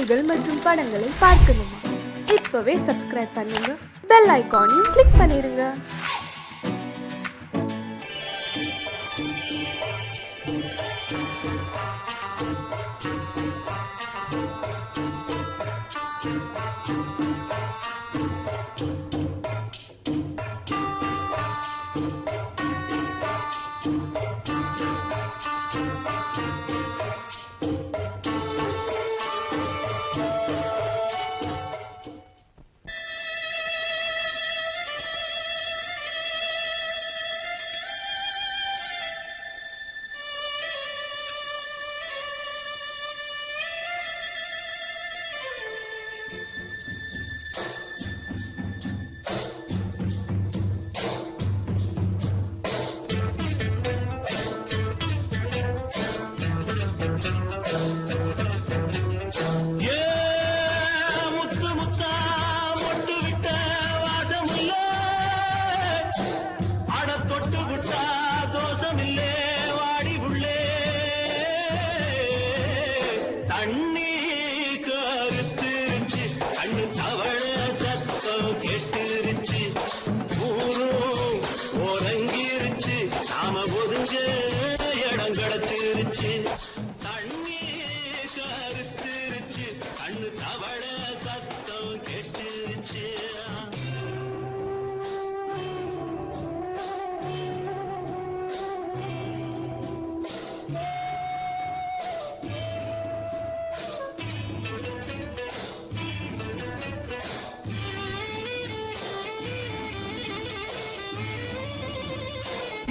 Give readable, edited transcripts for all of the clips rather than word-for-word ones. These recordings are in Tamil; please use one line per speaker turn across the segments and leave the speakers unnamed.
செய்திகள் மற்றும் படங்களை பார்க்கணுமா? இப்பவே சப்ஸ்கிரைப் பண்ணுங்க, பெல் ஐகானையும் கிளிக் பண்ணிருங்க.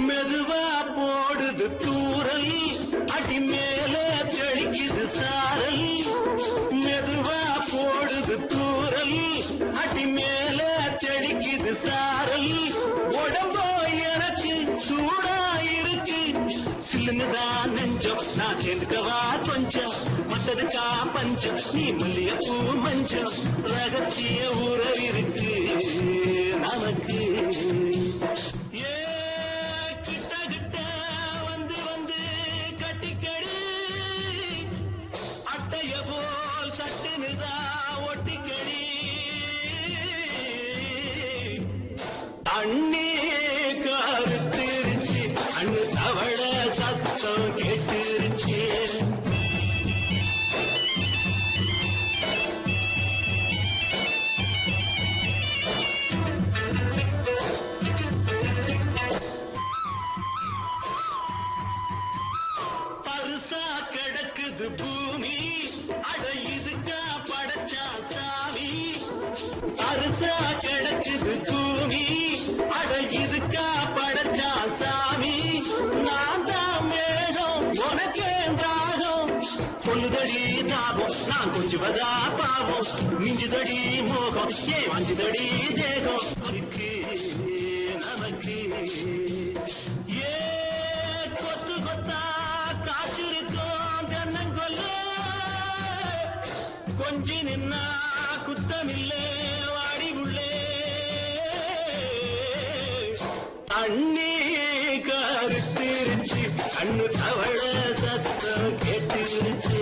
மெதுவா போடுது தூரல், அடி மேல தெளிக்குது சாரல். மெதுவா போடுது தூரல், அடி மேல தெளிக்குது சாரல். உடம்போ எனக்கு சூடா இருக்கு, சில்லுன்னுதான் நெஞ்சம், நான் சேர்ந்துக்கவா கொஞ்சம். மத்ததுக்கா பஞ்சம், நீ மல்லிகைப்பூ மஞ்சம். ரகசிய உறவிருக்கு நமக்கு. அண்ணே கருத்திருச்சு, அண்ணு தவள சத்தம் கேட்டுருச்சு. பருசா கிடக்குது பூமி, அட இதுக்கா படைச்சா சாமி. பருசா கிடக்குது பூமி, அட இதுக்கா படைச்சா சாமி. நான் தான் மேகம், உனக்கே தாகம். சொல்லுதடி தாபம், நான் கொஞ்சுவதா பாவம். மிஞ்சுதடி மோகம், ஏன் வஞ்சுதடி தேகம். நமக்கு ஏ கொத்து கொத்தா காய்ச்சிருக்கோம் தென்னங்கொல்ல. கொஞ்சி நின்னா குத்தமில்லே வாடி உள்ளே. அண்ணே கருத்திருச்சு, அண்ணு தவள சத்தம் கேட்டுருச்சு.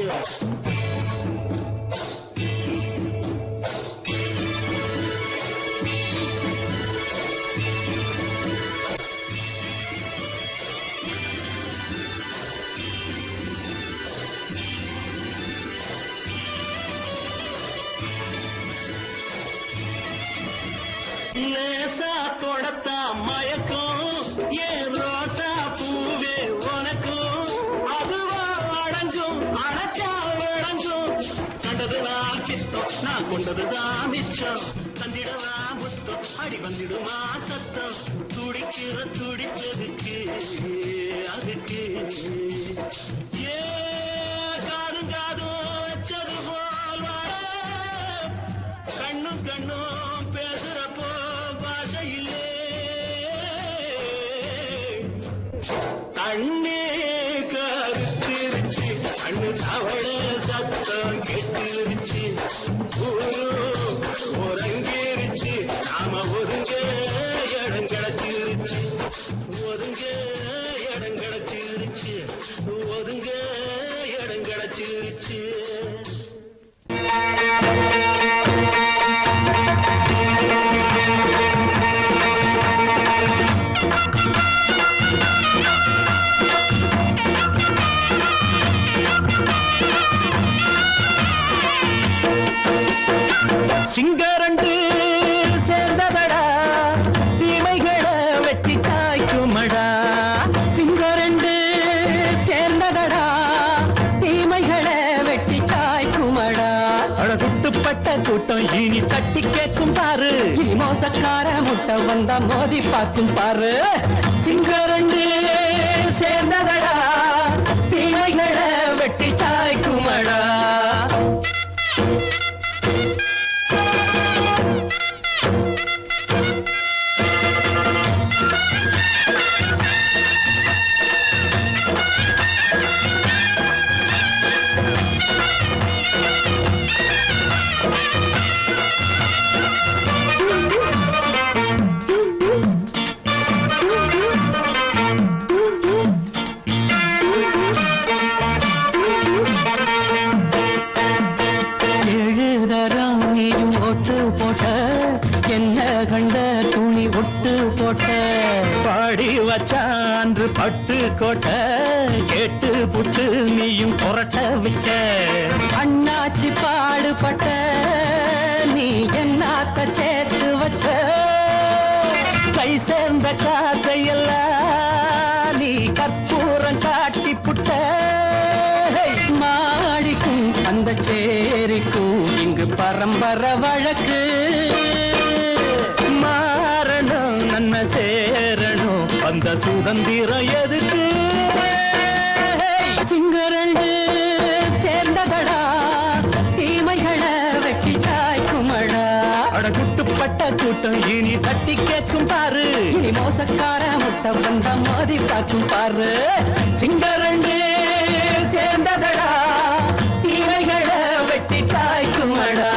லேசா தொடத்தா மயக்கம், ஏன் ரோசா பூவே உனக்கும். அதுவா அடங்கும், அடைச்சா விளங்கும். கண்டதுதான் கித்தம், நான் கொண்டதுதான் மிச்சம். தந்திடவா முத்தம், அடி வந்திடுமா சத்தம். துடிக்கிற துடிப்பதுக்கு அதுக்கு. ஏ காதும் காதும் வச்சது போல் வர, கண்ணும் கண்ணும் பேசுறப்போ பாஷை இல்லே. கண்ணே கருத்திருச்சு, கண்ணு தவள சத்தம் கெட்டுருச்சு. ஒருங்கிருச்சு, நாம ஒருங்க இடம் கிடைச்சிருச்சு. ஒருங்க இடம் கிடைச்சிருச்சு. ஒருங்க இடம் கிடைச்சிருச்சு.
சிங்கரண்டு சேர்ந்ததடா தீமைகளை வெட்டி காய்க்குமடா சிங்கரண்டு சேர்ந்ததடா தீமைகளை வெட்டி காய்க்குமடா அழகுட்டுப்பட்ட கூட்டம் இனி தட்டி கேட்கும் பாரு இனி மோசக்கார முட்டை வந்தா மோதி பார்க்கும் பாரு சிங்கரண்டு சேர்ந்ததடா தீமைகளை வெட்டி சாய்க்குமடா பாடி வச்சான்று பட்டு கோட்டை கேட்டு புட்டு நீயும் புரட்ட விட்ட அண்ணாச்சி பாடுபட்ட நீ என்னாத்த சேர்த்து வச்ச கை சேர்ந்த காசையெல்லாம் நீ கற்பூரம் காட்டி புட்ட மாடிக்கும் அந்த சேரிக்கும் இங்கு பரம்பரை வழக்கு மாறணும் நன்மை சேரணும் அந்த சுதந்திரம் எதுக்கு சிங்கரண்டு சேர்ந்ததடா தீமைகளை வெட்டி காய்க்குமடா அடகுட்டுப்பட்ட கூட்டம் இனி தட்டி கேட்கும் பாரு இனி மோசக்கார முட்டை வந்த மோதி பார்க்கும் பாரு சிங்கரண்டு சேர்ந்ததடா தீமைகளை வெட்டி காய்க்குமடா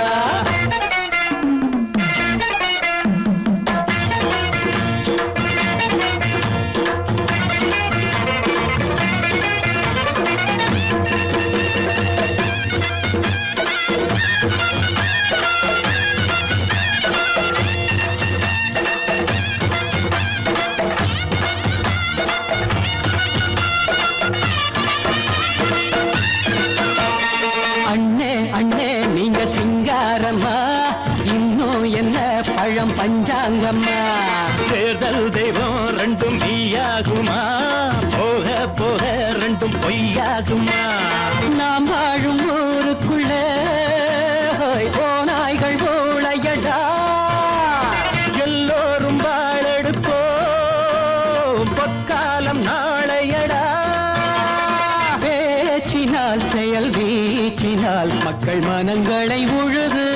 இன்னும் என்ன பழம் பஞ்சாங்கம்மா தேர்தல் தெய்வம் ரெண்டும் மெய்யாகுமா போக போக ரெண்டும் பொய்யாகுமா நாம் வாழும் ஊருக்குள்ள போனாய்கள் ஊழையடா எல்லோரும் வாழெடுப்போம் பொற்காலம் நாளையடா பேச்சினால் செயல் வீச்சினால் மக்கள் மனங்களை உழுது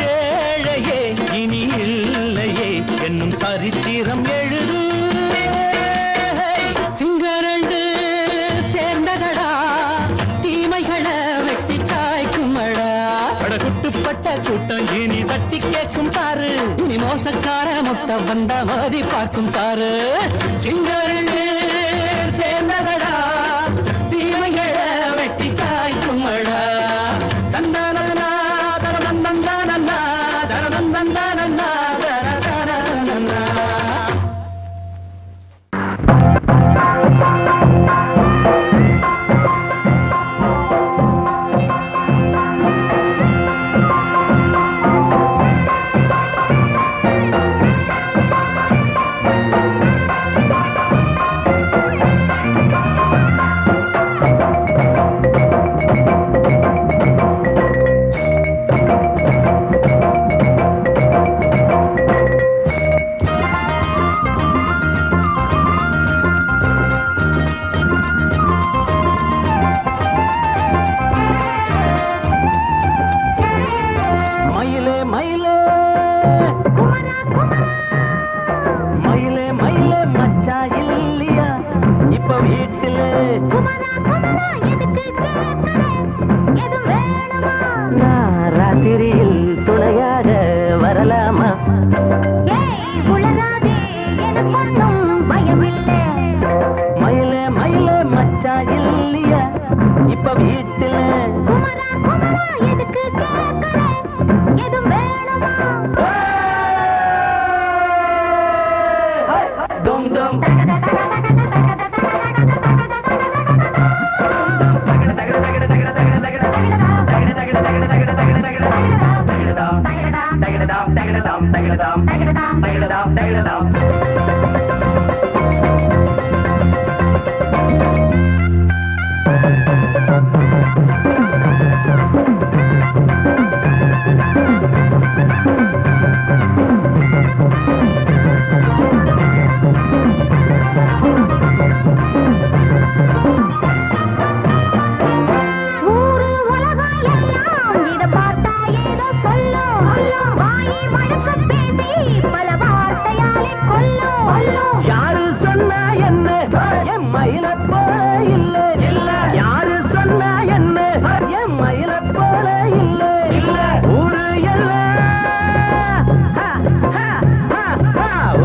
ஏழையே இனி இல்லையே என்னும் சரித்திரம் எழுது சிங்கரண்டு சேர்ந்ததடா தீமைகளை வெட்டி சாய்க்குமடா படகுட்டுப்பட்ட கூட்டம் இனி தட்டி கேட்கும் பாரு இனி மோசக்கார முட்டை வந்த மோதி பார்க்கும் பாரு சிங்கரண்டு சேர்ந்ததடா தீமைகளை வெட்டி காய்க்குமடா தந்தானா தரதந்தந்தானா தரதந்தந்தானா தரதந்தந்தானா யாரு சொன்னா என்ன என் மயில போல இல்ல இல்ல யாரு சொன்னா என்ன என் மயில போல இல்ல இல்ல ஊரு எல்லாம்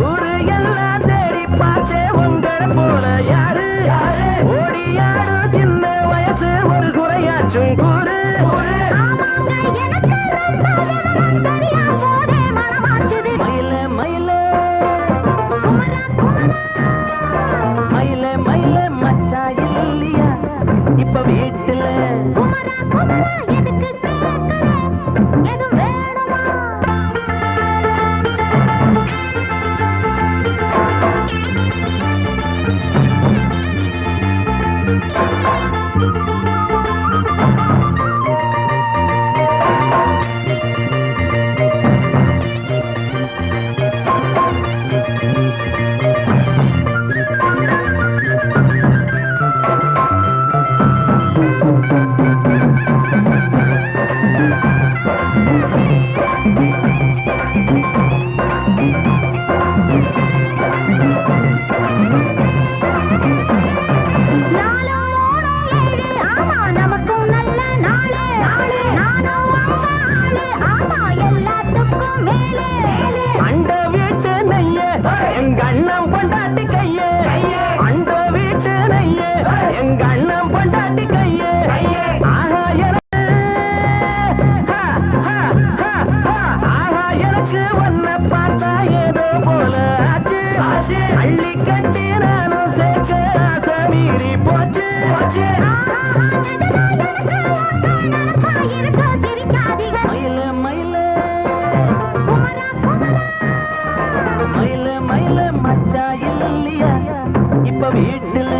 ஊரு எல்லாம் தேடி பார்த்தே உங்களை போல யாரு ஓடியாடு சின்ன வயசு ஒரு குறையாச்சும் கூறு மயில மயில மயில மயில மச்சா இல்லையா இப்ப வீட்டுல அண்ட வீட்டு நெய்ய எங்க அண்ணன் பொண்டாட்டி கையே அண்ட வீட்டு நெய்ய எங்க அண்ணன் பொண்டாட்டி கையே ஆஹா எனக்கு ஒன்ன பார்த்தா ஏதோ போல ஆச்சு அள்ளி கட்டி நானும் சேர்க்க ஆசை மீறி போச்சு மயில மயில மயில மயில மச்சா இல்லையா இப்ப வீட்டுல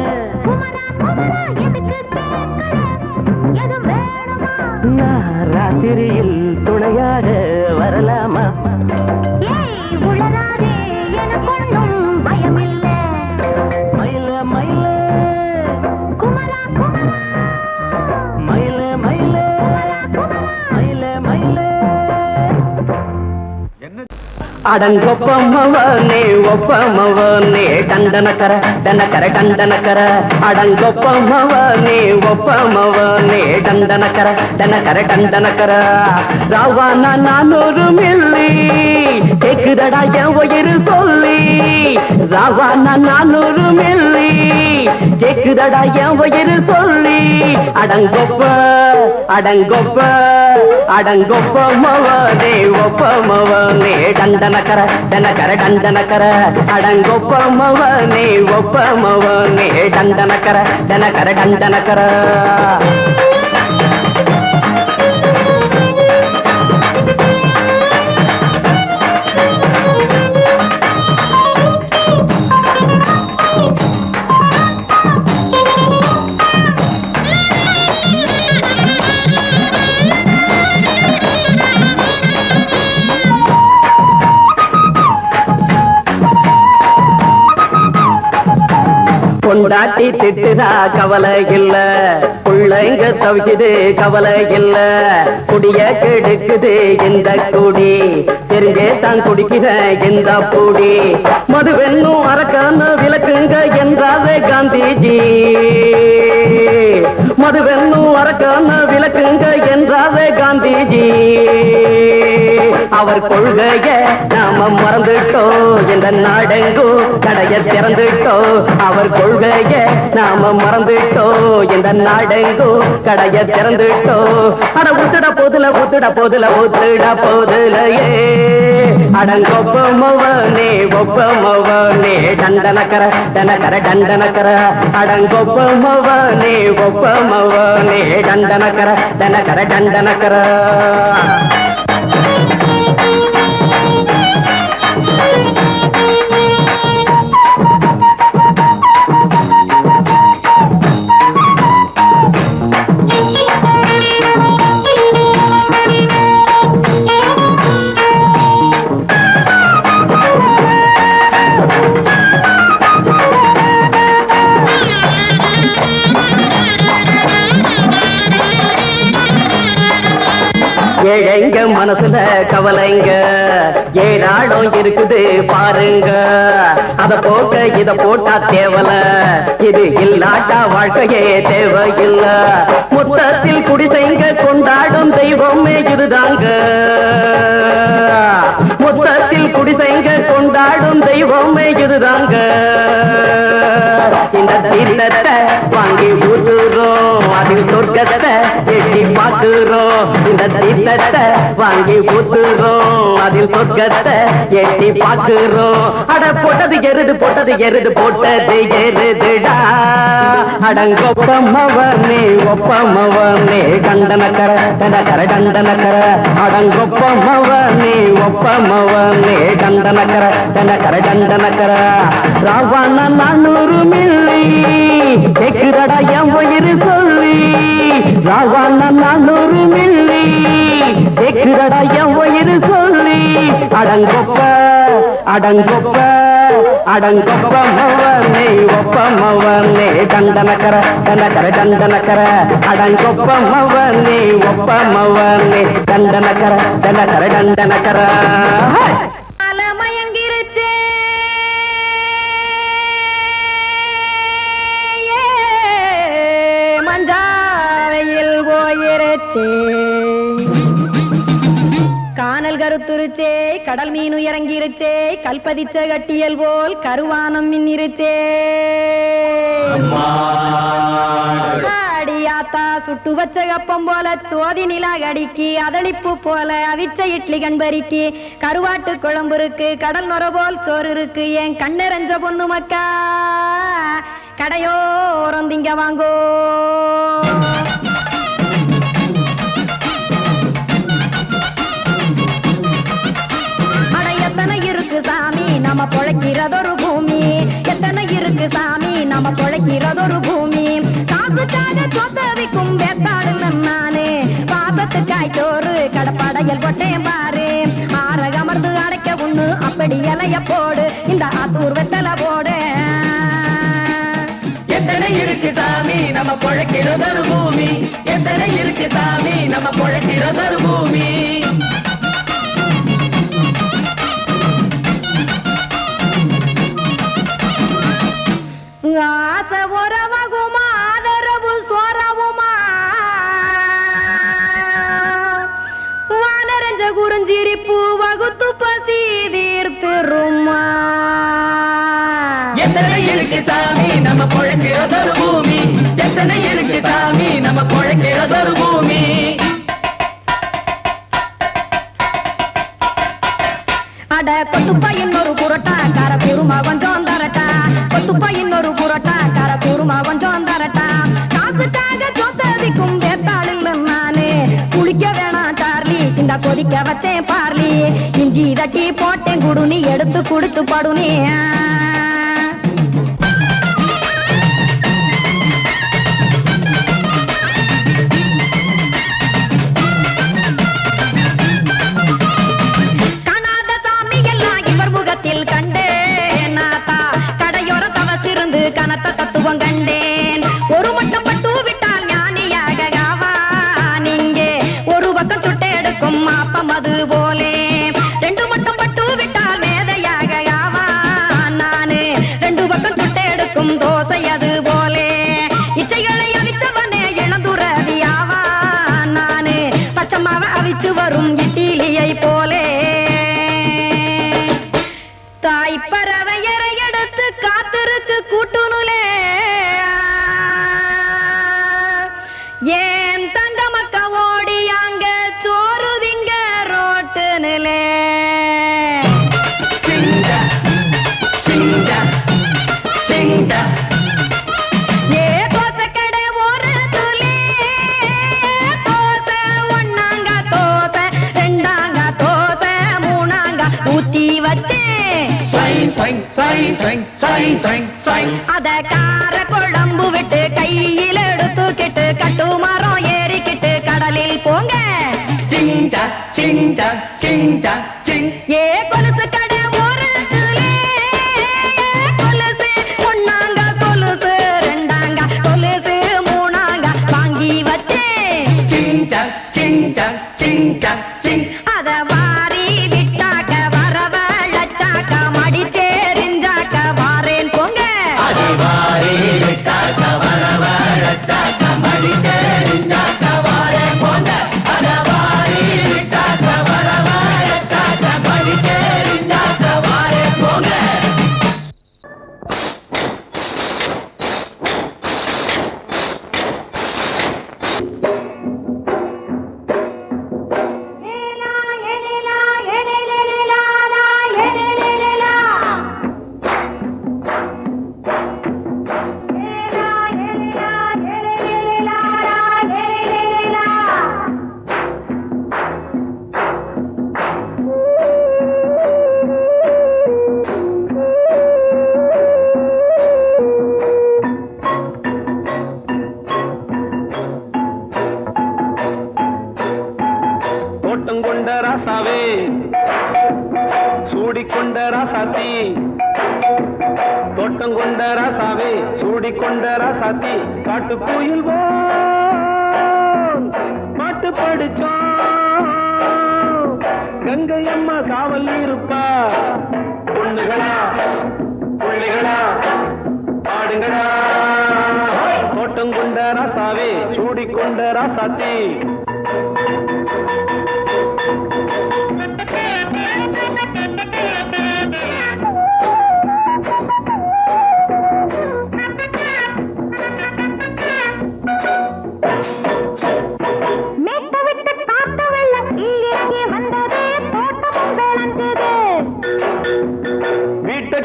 நான் ராத்திரியில் துணையாக வரலாமா மயில மயில மயில மயில மயில மயில அடங்கொப்பமவனே ஒப்பமவனே டண்டனக்கர டனக்கர டண்டனக்கர அடங்கொப்பமவனே ஒப்பமவனே டண்டனக்கர டனக்கர டண்டனக்கர ராவானா 400 மில்லி கேக்குதடா என் உயிர் சொல்லி ராவானா 400 மில்லி கேக்குதடா என் உயிர் சொல்லி அடங்கொப்ப அடங்கொப்ப அடங்கொப்பமவனே ஒப்பமவனே டண்டனக்கர டனக்கர டண்டனக்கர அடங்கொப்பமவனே ஒப்பமவனே டண்டனக்கர டனக்கர டண்டனக்கர பொண்டாட்டி திட்டுதா கவலை இல்ல புள்ளைங்க தவிக்குது கவலை இல்ல குடிய கெடுக்குது இந்த குடி தெரிஞ்சே தான் குடிக்கிற இந்த பூடி மதுவென்னும் அரக்கான விளக்குங்க என்றாரே காந்திஜி மதுவென்னும் அரக்கான விளக்குங்க என்றாரே காந்திஜி அவர் கொள்கைய நாம மறந்துட்டோம் இந்த நாடெங்கும் கடைய திறந்துட்டோம் அவர் கொள்கைய நாம மறந்துட்டோம் இந்த நாடெங்கும் கடைய திறந்துட்டோம் அட ஊத்துட போதுல ஊத்துட போதுல ஊத்துட போதுலையே அடங்கொப்பமவனே ஒப்பமவனே டண்டனக்கர டனக்கர டண்டனக்கர அடங்கொப்பமவனே ஒப்பமவனே டண்டனக்கர டனக்கர டண்டனக்கர ஏழைங்க மனசுல கவலைங்க ஏராளம் இருக்குது பாருங்க. அத போக்க இத போட்டா தேவல, இது இல்லாட்டா வாழ்க்கையே தேவையில்ல. முத்தத்தில் குடிசைங்க கொண்டாடும் தெய்வமே இதுதாங்க. முத்தத்தில் குடிசைங்க கொண்டாடும் தெய்வமே இதுதாங்க. இந்த தீர்த்தத்தை வாங்கி ஊத்துறோம், அதில் சொர்க்கத்தை எட்டி பார்க்கிறோம். இந்த தீர்த்தத்தை வாங்கி ஊத்துறோம், அதில் சொர்க்கத்தை எட்டி பார்க்கிறோம். அட போட்டது எருது போட்டது எருது போட்டது எருதுடா. அடங்கொப்பமவனே ஒப்பமவனே கண்டனக்கர கண்டனக்கர கண்டனக்கர. அடங்கொப்பமவனே ஒப்பமவனே கண்டனக்கர கண்டனக்கர கண்டனக்கர. ராவண 400 மில்லி கேக்குதடா என் உயிர் சொல்லி. ராவண 400 மில்லி கேக்குதடா என் உயிர் சொல்லி. அடங்கொப்ப அடங்கொப்ப அடங்கொப்பமவனே ஒப்பமவனே கண்டனக்கர கண்டனக்கர கண்டனக்கர. அடங்கொப்பமவனே ஒப்பமவனே கண்டனக்கர கண்டனக்கர கண்டனக்கர.
மயங்கிருச்சே மஞ்சாவையில் போயிருச்சே. கானல் கருத்துருச்சே கடல் மீன் இறங்கிருச்சே. கல்பதிச்ச கட்டியல் போல் கருவானம் மின்னிருச்சே. அடியாத்தா சுட்டு வச்ச கப்பம் போல சோதி நிலா கடிக்கு. அதளிப்பு போல அவிச்ச இட்லி கண்பறிக்கு. கருவாட்டு குழம்பு இருக்கு கடல் நுர போல் சோறு இருக்கு. என் கண்ணெரஞ்ச பொண்ணு மக்கா கடையோரம் திங்க வாங்கோ. எத்தனை இருக்கு சாமி நம்ம பொழைக்கிறதொரு பூமி. எத்தனை இருக்கு சாமி நம்ம பொழைக்கிறதொரு பூமி. காசுக்காக சொத்தவிக்கும் வேத்தாடுங்க நானே. பாசத்துக்காய் சோறு கடப்படையல் போட்டேன் பாரு. ஆரகமர்ந்து அடைக்க ஒண்ணு அப்படி இலைய போடு. இந்த ஆத்தூர் வெத்தலை போடு.
எத்தனை இருக்கு சாமி நம்ம பொழைக்கிறதொரு பூமி. எத்தனை இருக்கு சாமி நம்ம பொழைக்கிறதொரு பூமி.
ஆசை உறவகுமா ஆதரவு சோரவுமா. வானரஞ்ச குறிஞ்சிரிப்பு வகுத்து பசி தீர்த்துருமா.
எத்தனை இருக்கு சாமி நம்ம பொழைக்கிறதொரு பூமி. எத்தனை இருக்கு சாமி நம்ம பொழைக்கிறதொரு பூமி.
அட கொத்துப்பா இன்னொரு புரோட்டா கார குருமா கொஞ்சம் தரட்டா. கொத்துப்பா இன்னொரு புரோட்டா கார குருமா கொஞ்சம் தரட்டா. காசுக்காக சொத்ததிக்கும் வேத்தாளில் நானு. குளிக்க வேணாம் சார்லி இந்த கொதிக்க வச்சேன் பார்லி. இஞ்சி தட்டி போட்டேன் குடுனி எடுத்து குடிச்சு படுனி. கனத்த தத்துவம் கண்டேன். ஒரு மட்டம் பட்டு விட்டால் ஞானியாக நீங்கே. ஒரு பக்கம் சுட்டை எடுக்கும் மாப்பம் அது போலே. 2 மட்டம் பட்டு விட்டால் மேதையாக நானு. 2 பக்கம் சுட்டை எடுக்கும் தோசை அது போலே. இச்சைகளை அவிச்சவனே இளந்துறவியாவா நானு. பச்சமாவ அவிச்சு வரும் இட்டிலியை போலே. தாய் பறவையரை எடுத்து காத்திருக்கு கூட்டுனுலே. ஏன் தங்க மக்க ஓடி அங்க சோறுதிங்க ரோட்டு நிலே. ஏ தோசை கடை ஒரு துளி. தோசை ஒன்னாங்க தோசை ரெண்டாங்க தோசை மூணாங்க ஊத்தி வச்சே. அத கார குழம்பு விட்டு கையில் எடுத்துக்கிட்டு கட்டு மரம் ஏறிக்கிட்டு கடலில் போங்க. ஏ கொலுசு கடை ஒரு கொலுசு ஒன்னாங்க கொலுசு ரெண்டாங்க கொலுசு மூணாங்க வாங்கி வச்சே.
கொண்ட ராசாவே சூடிக்கொண்ட ராசாத்தி தோட்டம் கொண்ட ராசாவே சூடிக்கொண்ட ராசாத்தி காட்டு கோயில் பாட்டு படிச்சோம் கங்கை அம்மா காவல் இருப்பா பொண்ணுகளா பிள்ளைகளா பாடுங்களா தோட்டம் கொண்ட ராசாவே சூடிக்கொண்ட ராசாத்தி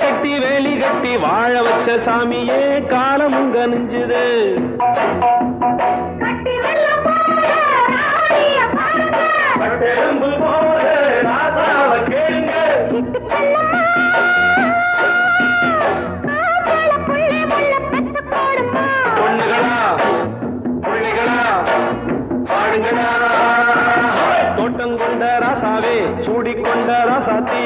கட்டி வேலி கட்டி வாழ வச்ச சாமியே காலமுங்க நெஞ்சுது பொண்ணுகளா பிள்ளைகளா பாடுங்களா தோட்டம் கொண்ட ராசாவே சூடிக்கொண்ட ராசாத்தி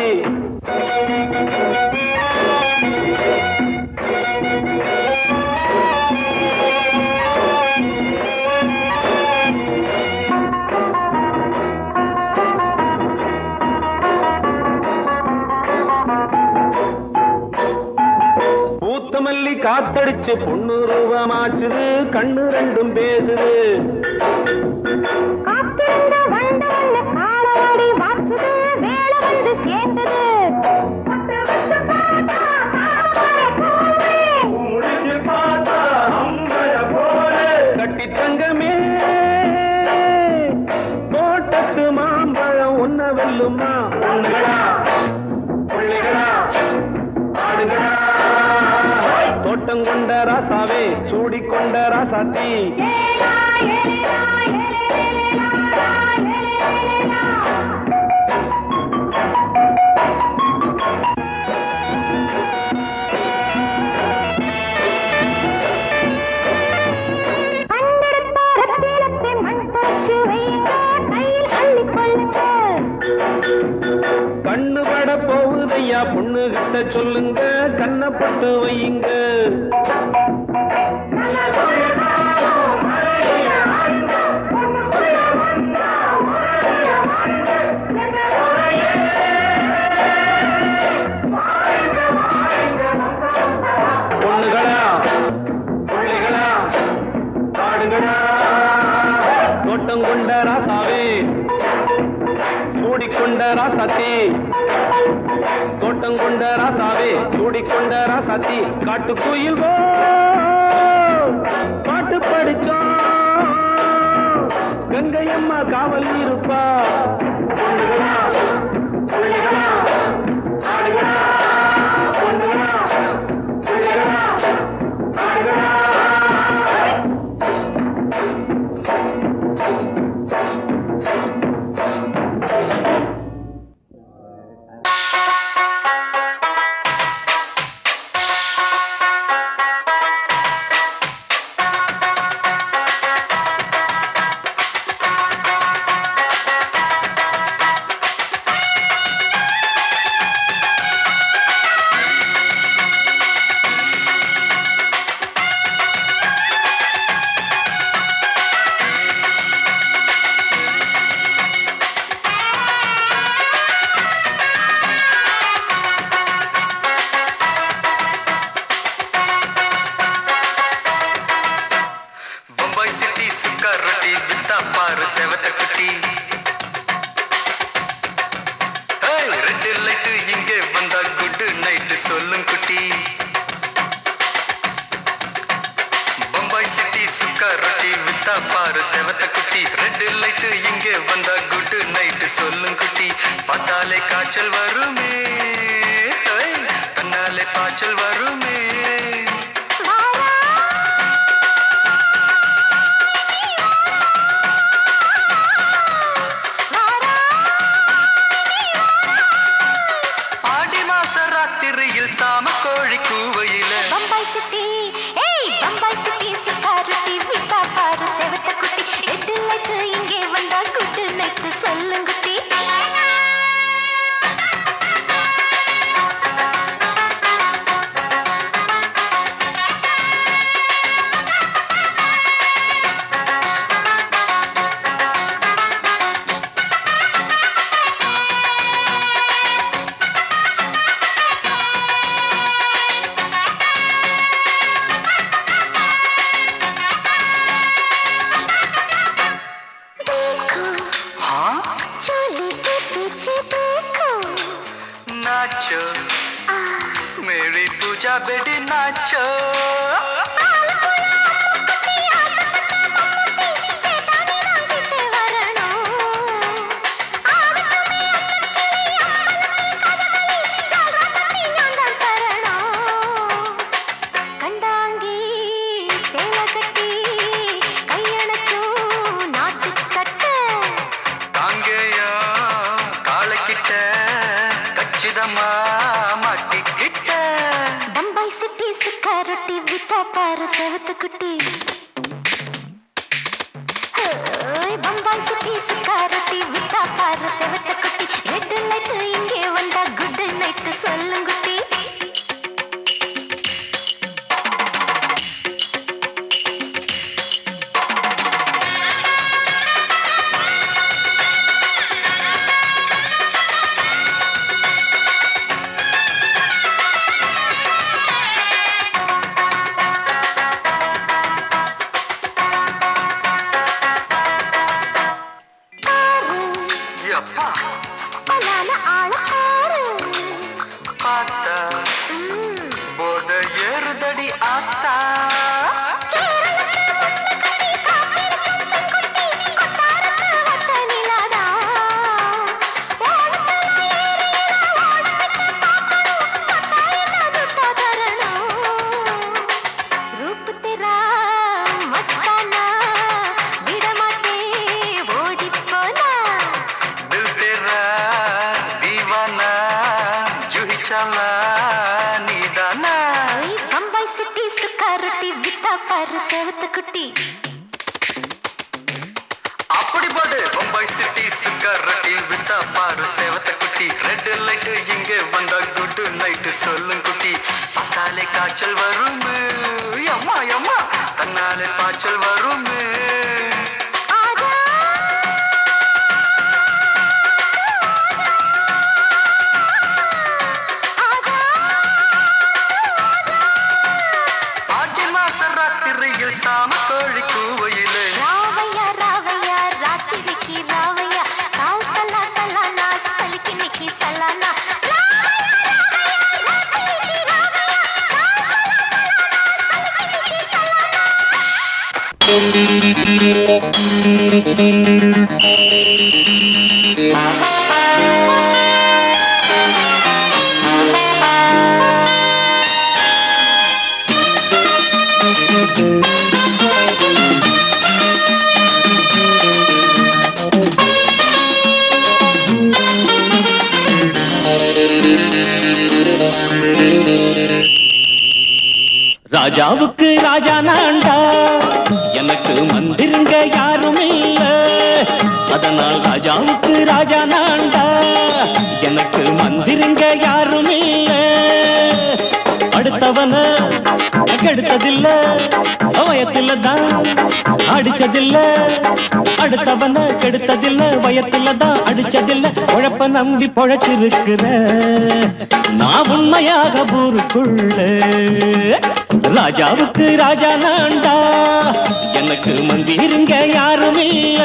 பூத்தமல்லி காத்தடிச்சு பொண்ணு ரூபமாச்சுது கண்ணு ரெண்டும் பேசுது கட்டி தங்கமே தோட்டத்து மாம்பழம் உன்ன வெல்லுமா பொண்ணுகளா பிள்ளைகளா ஆடுகளா தோட்டம் கொண்ட ராசாவே சூடிக்கொண்ட ராசாத்தி கண்ணு பட போகுதையா பொண்ணு கிட்ட சொல்லுங்க கண்ணப்பட்டு வையுங்க பொண்ணுகளா பிள்ளைகளா பாடுங்களா தோட்டம் கொண்ட ராசாவே சூடிக்கொண்ட ராசாத்தி தோட்டம் கொண்ட ராசாவே சூடிக்கொண்ட ராசாத்தி காட்டு கோயில் பாட்டு படிச்சோம் கங்கை அம்மா காவல் இருப்பா பொண்ணுகளா பிள்ளைகளா ஆடுகளா பொண்ணுகளா பிள்ளைகளா ஆடுகளா சொல்லும் குட்டி பம்பாய் சிட்டி சுக்கா ரொட்டி வித்தா பாரு செவத்த குட்டி ரெட் லைட் இங்கே வந்தா குட் நைட் சொல்லும் குட்டி பார்த்தாலே காய்ச்சல் வருமே தன்னாலே காய்ச்சல் வருமே சாம கோழி கூவையில
பம்பாய் சிட்டி பம்பாய் சிட்டி சுக்கா ரொட்டி வித்தா பாரு செவத்த குட்டி ரெட் லைட் இங்கே வந்தா குட் நைட் சொல்லும் குட்டி
हाँ
चोली के पीछे देखो
नाचो मेरी पूजा बेटी नाचो தாங்கேயா காலக்கிட்ட கச்சிதமா மாட்டிக்கிட்ட
பம்பாய் சிட்டி சுக்கா ரொட்டி வித்தா பாரு செவத்து குட்டி பம்பாய் சிட்டி சுக்கா ரொட்டி வித்தா பாரு செவத்து குட்டி ரெட் லைட் இங்கே வந்தா குட் நைட் சொல்லுங்குட்டி
அப்பா
பலான ஆள பாரு
பார்த்தா போத ஏறுதடி ஆத்தா
रूप तेरा मस्ताना विडमाते ओडी पोना
दिल तेरा दीवाना जूही चला नीदाना
बम्बई सिटी सुखा रोटी विता पर सेवत कुटी
அப்படி போடு பம்பாய் சிட்டி சிகரெட்டி வித்தா பாரு சேவத்த குட்டி ரெட் லைட் இங்கே வந்தா குட் நைட் சொல்லும் குட்டி பார்த்தாலே காய்ச்சல் வரும் அம்மா அம்மா தன்னாலே பாய்ச்சல் வரும்
आजा आजा
ஆடி மாச ராத்திரியில் சாம கோழி கூவையிலே
रावैया रावैया रात्रि की रावैया साव सला सलाना सलकी निकी सलाना
ராஜாவுக்கு ராஜா நான்டா எனக்கு மந்திருங்க யாரும் இல்ல அதனால் ராஜாவுக்கு ராஜா நான்டா எனக்கு மந்திருங்க யாரும் இல்ல அடுத்தவன கெடுத்ததில்ல வயத்துல தான் அடிச்சதில்ல அடுத்தவன கெடுத்ததில்ல வயத்துல தான் அடிச்சதில்ல உழப்ப நம்பி பொழைச்சிருக்கிற நான் உண்மையாக ஊருக்குள்ள ராஜாவுக்கு ராஜா நான்டா எனக்கு மந்திருங்க யாரும் இல்ல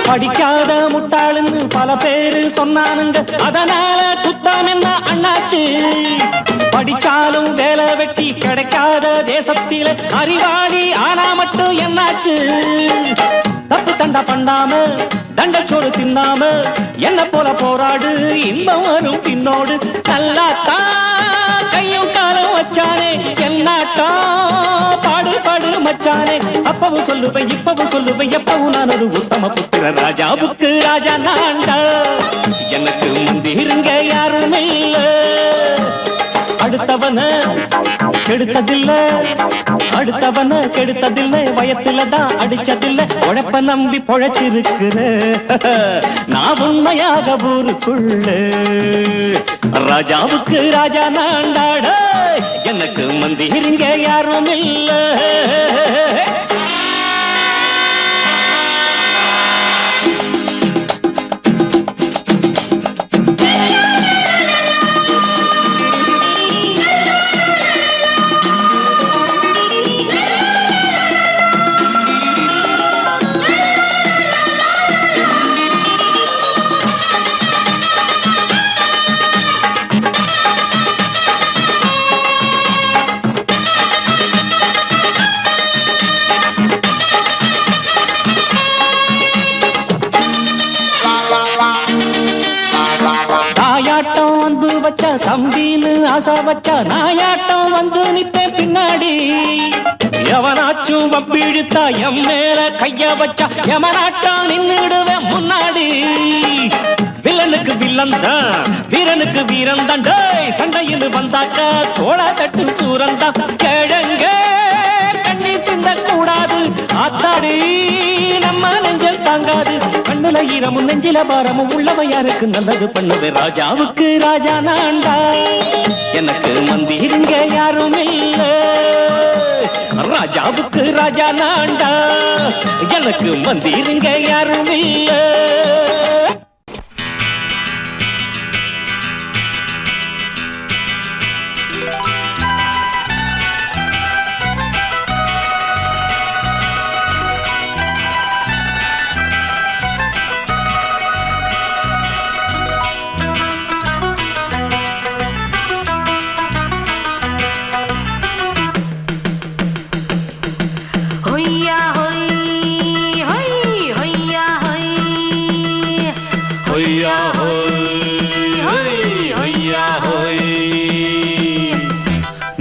படிக்காத முட்டாளுன்னு பல பேரு சொன்னானுங்க அதனால குத்தம் என்ன அண்ணாச்சு படிச்சாலும் வேலை வெட்டி கிடைக்காத தேசத்தில அறிவாளி ஆனா மட்டும் என்னாச்சு தப்பு தண்டா பண்ணாம தண்டச்சோறு தின்னாம என்ன போல போராடு இன்பம் வரும் பின்னோடு நல்லாத்தான் கையும் காலம் வச்சானே என்னாட்டா பாடு பாடு மச்சானே அப்பவும் சொல்லுவேன் இப்பவும் சொல்லுவேன் எப்பவும் நான் ஒரு உத்தம புத்திர ராஜாவுக்கு ராஜா நான்டா எனக்கு மந்திருங்க யாரும் இல்ல அடுத்தவன கெடுத்ததில்ல
அடுத்தவன கெடுத்ததில்லை, வயத்துல தான் அடிச்சதில்லை, உழைப்ப நம்பி பொழைச்சிருக்கிற நான் உண்மையாக ஊருக்குள்ள ராஜாவுக்கு ராஜா நாண்டாட, எனக்கு மந்திரிங்க யாரும் இல்ல. தம்பின்னு ஆசா வச்சா நாயாட்டம் வந்து நிப்பேன் பின்னாடி, எவனாச்சும் வப்பிழுத்தா எம் மேல கைய வச்சா எமனாட்டம் நின்னுடுவேன் முன்னாடி. வில்லனுக்கு வில்லன் தான், வீரனுக்கு வீரன் தான், சண்டையில் வந்தாக்க தோள தட்டு சூரன் தான். கிழங்க கண்ணி தின்ன கூடாது, ஆத்தாடி நம்ம நெஞ்சல் தாங்காது. கண்ணுல ஈரமும் நெஞ்சில பாரமும் உள்ளவ யாருக்கு நல்லது பண்ணுது. ராஜாவுக்கு ராஜா நான்டா, எனக்கு மந்திரிங்க யாரும் இல்ல. ராஜாவுக்கு ராஜா நான்டா, எனக்கு மந்திரிங்க யாரும் இல்ல.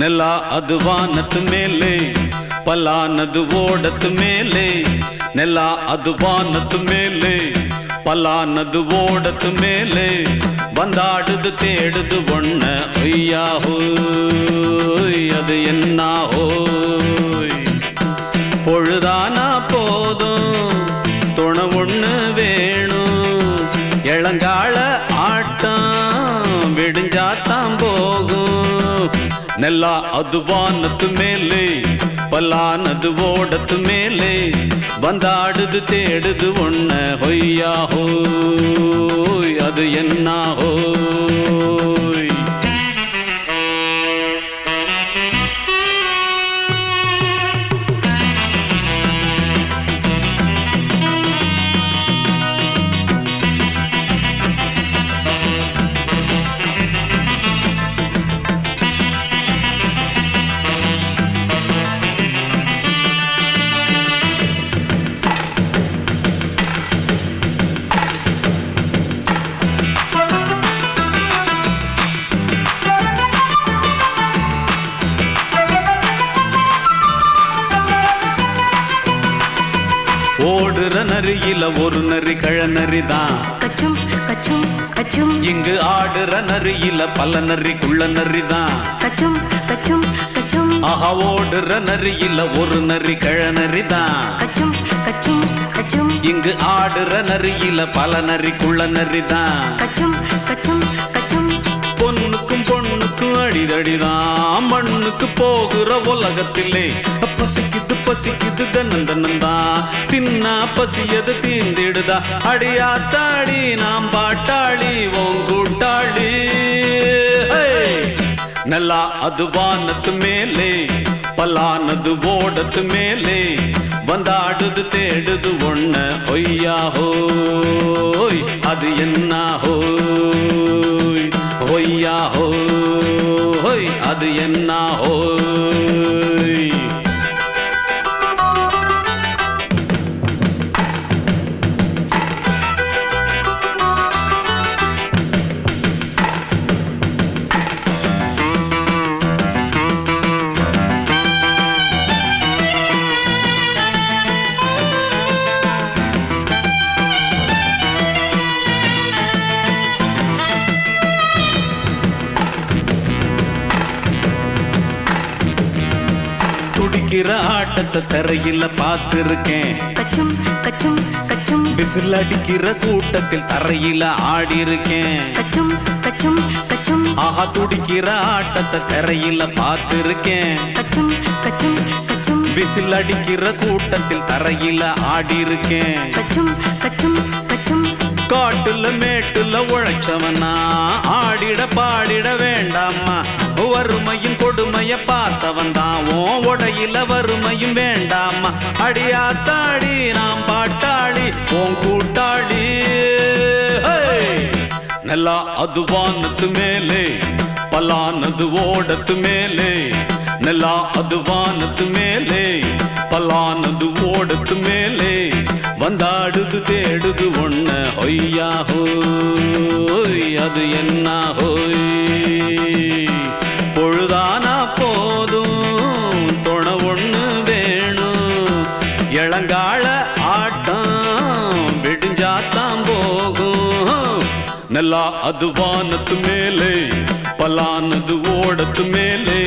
ನೆಲ ಅದು ವಾನದ ಮೇಲೆ, ಪಲಾನದು ಓಡದ ಮೇಲೆ. ನೆಲ ಅದು ವಾನದ ಮೇಲೆ, ಪಲಾನದು ಓಡದ ಮೇಲೆ. ಬಂದಾಡುದು தேடுது ஒண்ண ஒய்யா ஹோய், அது என்ன ஹோய். பொழுதானா போதும் துணை ஒண்ணு வேணும், இளங்கால ஆட்டம் விடிஞ்சாத்தான் போகும். ನೆಲ ಅದು ವಾನದ ಮೇಲೆ, ಪಲಾನದು ಓಡದ ಮೇಲೆ. ಬಂದಾಡುದು தேடுது ஒண்ண ಹೊಯ್ಯಾ ஹோய், அது என்ன ஹோய். ஓடுற நரியில ஒரு நரி கழநரிதான்,
கச்சும் கச்சும் கச்சும்.
இங்கு ஆடுற நரியில பல நரி குள்ள நரிதான்,
கச்சும் கச்சும் கச்சும்.
ஆஹா ஓடுற நரியில ஒரு நரி கழநரிதான்,
கச்சும் கச்சும் கச்சும்.
இங்கு ஆடுற நரியில பல நரி குள்ள நரிதான்,
கச்சும் கச்சும் கச்சும்.
பொண்ணுக்கும் பொண்ணுக்கும் அடிதடிதான், மண்ணுக்கு போகிற உலகத்திலே. பசிக்குது பசிக்குது தன்னந்தனந்தான், தின்னா பசியது தீர்ந்திடுதா. அடியாத்தாடி நாம் பாட்டாளி ஓங்கூட்டாளி. ನೆಲ ಅದು ವಾನದ ಮೇಲೆ, ಪಲಾನದು ಓಡದ ಮೇಲೆ. ಬಂದಾಡುದು தேடுது ஒண்ண ஒய்யா ஹோய், அது என்ன ஹோய். ஒய்யா ஹோய், அது என்ன ஹோய். துடிக்கிற ஆட்டத்தை தரையில பார்த்திருக்கேன்.
கச்சும் கச்சும் கச்சும்
விசில் அடிக்கிற கூட்டத்தில் தரையில ஆடி இருக்கேன்.
கச்சும் கச்சும் கச்சும்
ஆஹா துடிக்கிற ஆட்டத்தை தரையில பார்த்திருக்கேன்.
கச்சும் கச்சும் கச்சும்
விசில் அடிக்கிற கூட்டத்தில் தரையில ஆடி இருக்கேன்.
கச்சும் கச்சும் கச்சும்
காட்டுல மேட்டுல உழைச்சவனா ஆடிட பாடிட வேண்டாமா. வறுமையும் கொடுமைய பார்த்தவன் தான் உன் உடையில வறுமையும் வேண்டாமா. அடியாத்தாடி நாம் பாட்டாளி உன் கூட்டாளி. நல்லா அது வானத்து மேலே பலானது ஓடத்து மேலே. நல்லா அது வானத்து மேலே பலானது ஓடத்து மேலே. வந்தாடுது தேடுது ஒண்ண ஒய்யா ஹோய் அது என்ன ஹோய். பொழுதானா போதும் துணை ஒண்ணு வேணும். இளங்கால ஆட்டம் விடிஞ்சாத்தான் போகும். நல்லா அது வானத்து மேலே பலானது ஓடத்து மேலே.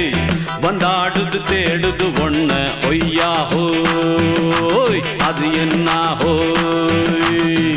வந்தாடுது தேடுது ஒண்ண ஒய்யா ஹோய் அது என்ன ஹோய்.